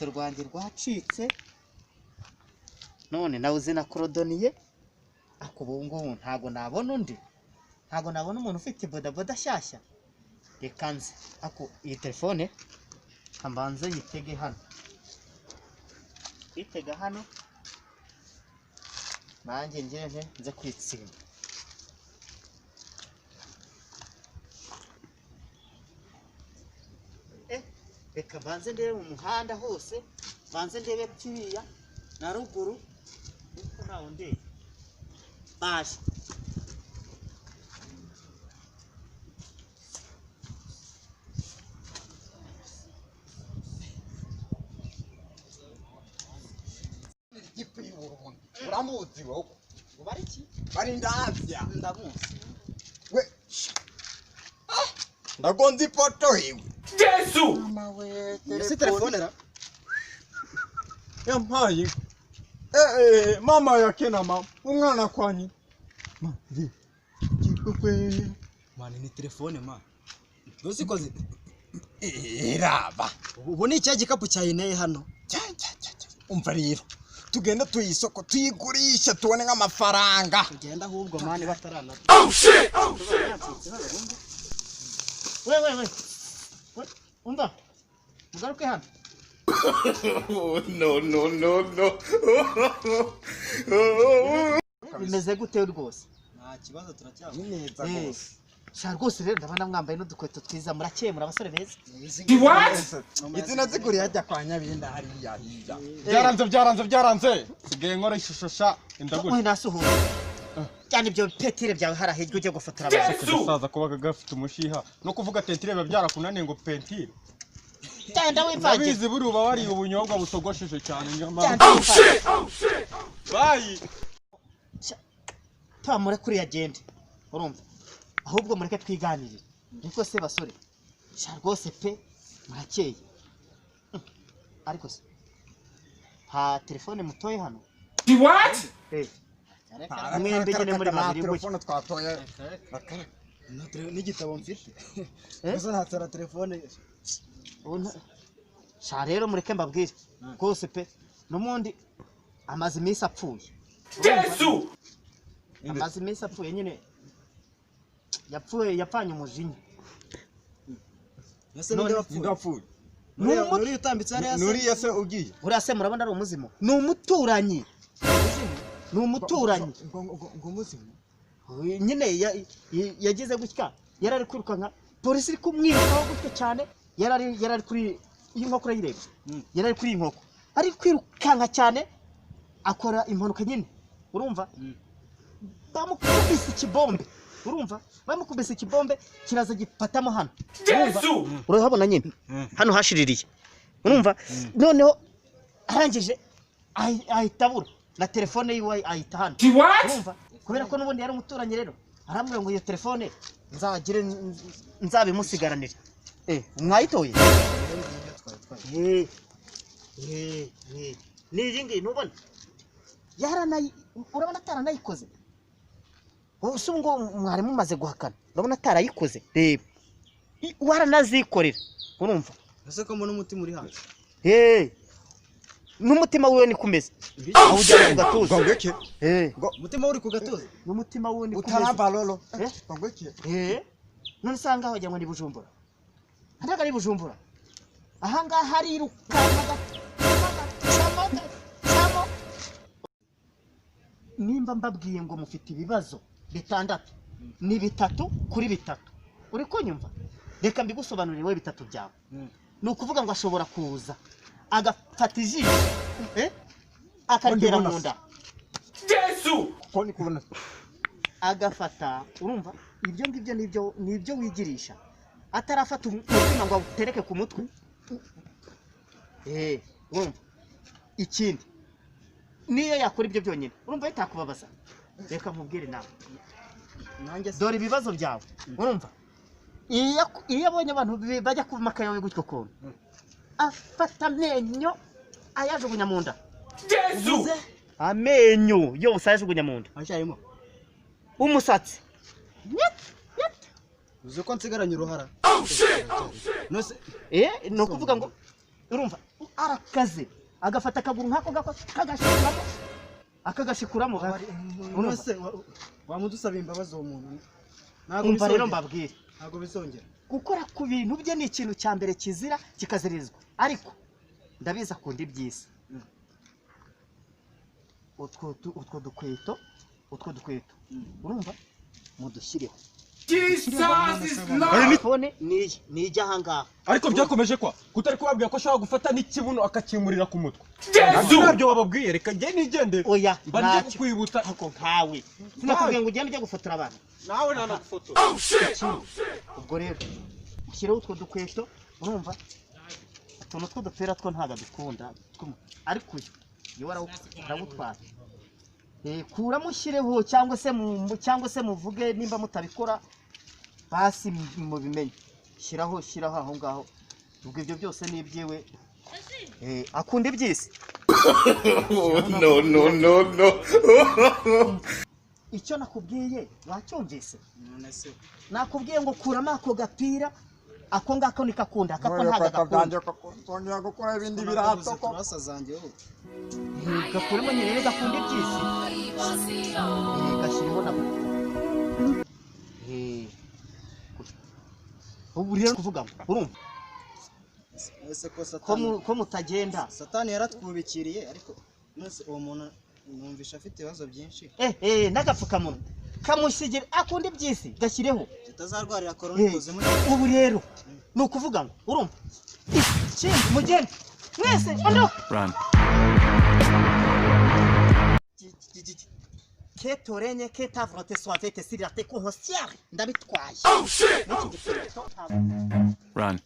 urukweto rwanjye rwacitse none nawe uzi na korodoniye akubungu ntago nabona undi ntago nabona umuntu ufite bodaboda shyashya reka nze ako iyi telefone ambanze yitege hano itega hano nanjye ngeze nze kwitsinda reka banze ndebe mu muhanda hose banze ndebe pfiya na ruguru uko nawo ndebe baje uramuzi wowe ubari iki bari ndavya ndamuzi we ndagonze ifoto hiwe Yesu mama we telefone ra yampaye mama yake na mama umwana kwanyi mari kikwe mani ni telefone ma dosikoze raba ubu ni cya gikapu cyayineye hano umva rero tugenda tuyisoko tuyigurisha tubone nk'amafaranga tugenda ahubwo mani batarana oh shit we umva mugaruke hano no bimeze gute rwose nta kibazo turacyaba neza rwose sha rwose rero ndabona mwambaye n'udukweto twiza murakemura abasore beza izina ziguriye hajya kwa Nyabinda hariya hirya byaranze sigaye nkora ishusho sha indagura we nasuhuza cyane ibyo petire byawe harahejwe ujye gufotora abasore gusaza kubaga gafite umushiha no kuvuga tentire biba byarakunaniye ngo pentire cyane wimvange nabizi buruba wari ubunyobwa butogosheje cyane nyama bayi tamure kuri agende urumva ahubwo mureke twiganirire niko se basore sha rwose pe murakeye ariko se ha telefone mutoye hano what mwembe nyine muri babiri telefone twatoye n'igitabo mfite Eh? gusa ntatara telefone sha rero mureke mbabwire rwose pe n'umundi amaze iminsi apfuye Yesu amaze iminsi apfuye nyine yapfanye umujinya ese ninde wapfuye ndapfuye nuri utambitse hariya se nuriya se ugiye buriya se murabona ari umuzimu ni umuturanyi ngo muzimu nyine yagize gutya yari ari kwirukanka polisi iri kumwirukaho gutya cyane yari ari kuri iyi nkoko urayireba yari ari kuri iyi nkoko ari kwirukanka cyane akora impanuka nyine urumva bamukubise ikibombe urumva bamukubise ikibombe kiraza gifatamo hano Yesu urahabona nyine hano hashiririye urumva noneho arangije ahita abura na telefone yiwe ahita hano what urumva kubera ko n'ubundi yari umuturanyi rero arambwira ngo iyo telefone nzabimusigaranire mwayitoye ni iyi ngiyi ntubona urabona ataranayikoze ubu ngo mwari mumaze guhakana urabona atarayikoze reba waranazikorera urumva ese ko mbona umutima uri hanze n'umutima wiwe ni kumeze awujyana ku gatuza ngweke umutima uri ku gatuza n'umutima wiwe ni kumeze utaramba lolo ngweke none usanga aho wagira ngo ni Bujumbura ntabwo ari Bujumbura ahangaha harirukanka gacamo nimba mbabwiye ngo mufite ibibazo bitandatu ni 3 kuri 3 uri kunyumva reka mbigusobanurire we 3 byawe ni ukuvuga ngo ashobora kuza agafata ijisho akagera mu nda Yesu koni kubona agafata urumva ibyo ngibyo nibyo wigirisha atarafata umutima ngo utereke ku mutwe urumva ikindi niyo yakora ibyo byonyine urumva bitakubabaza reka nkubwire nawe nanjye dore ibibazo byawe urumva iyo abonye abantu bajya kumaka yawe gutyo kontu afata amenyo ayajugunya mu nda Yesu amenyo yose ayajugunya mu nda ashyarimo umusatsi uzi ko nsigaranye uruhara oh shit nose ni ukuvuga ngo urumva arakaze agafata akaguru nk'ako gako kagashikuramo akagashikuramo uno se wamudusaba imbabazi uwo muntu ntago umva rero bizongera mbabwire ntago bizongera gukora ku bintu bye ni ikintu cya mbere kizira kikazirizwa ariko ndabiza akunda iby'isi utwo dukweto urumva mudushyireho Jesus is Lord. telefone nijya ahangaha ariko byakomeje kwa kutari kubabwira ko ashobora gufata n'ikibuno akakimurira ku mutwe Jesus. nabyo wababwiye reka njye nigendere oya mba njye ntacyo kukwibutsa ako nkawe sinakubwiye ngo ugende ujye gufotora abantu nawe nanagufotora Oh shit. ubwo rero ushyireho utwo dukweto urumva utuntu tw'udupira two ntabwo dukunda ariko uyu arawutwara kuramo ushyireho cyangwa se muvuge nimba mutabikora basi mubimenye shyiraho aho ngaho ubwo ibyo byose ni ibyiwe akunda iby'isi No. icyo nakubwiye wacyumvise none se nakubwiye ngo kuramo ako gapira ako ngako nikakunda kako ntago gakunda kongera gukora ibindi birato birato ko turasazangiye wowe gakuremo nyine gakunda iby'isi gashyiriho na ubu rero kuvuga ngo urumva ese ko satani ko mutagenda satani yaratwubikiriye ariko nose uwo muntu numvisha afite ibibazo byinshi n'agapfukamunwa kamusigire akunda iby'isi gashyireho tutazarwarira korona kuzimu ubu rero ni ukuvuga ngo urumva ikindi mugende mwese Run. que torenye que ta volonté soit faite sur la terre consciente ndabitwaye Oh shit. n'iki gipfukamunwa Run.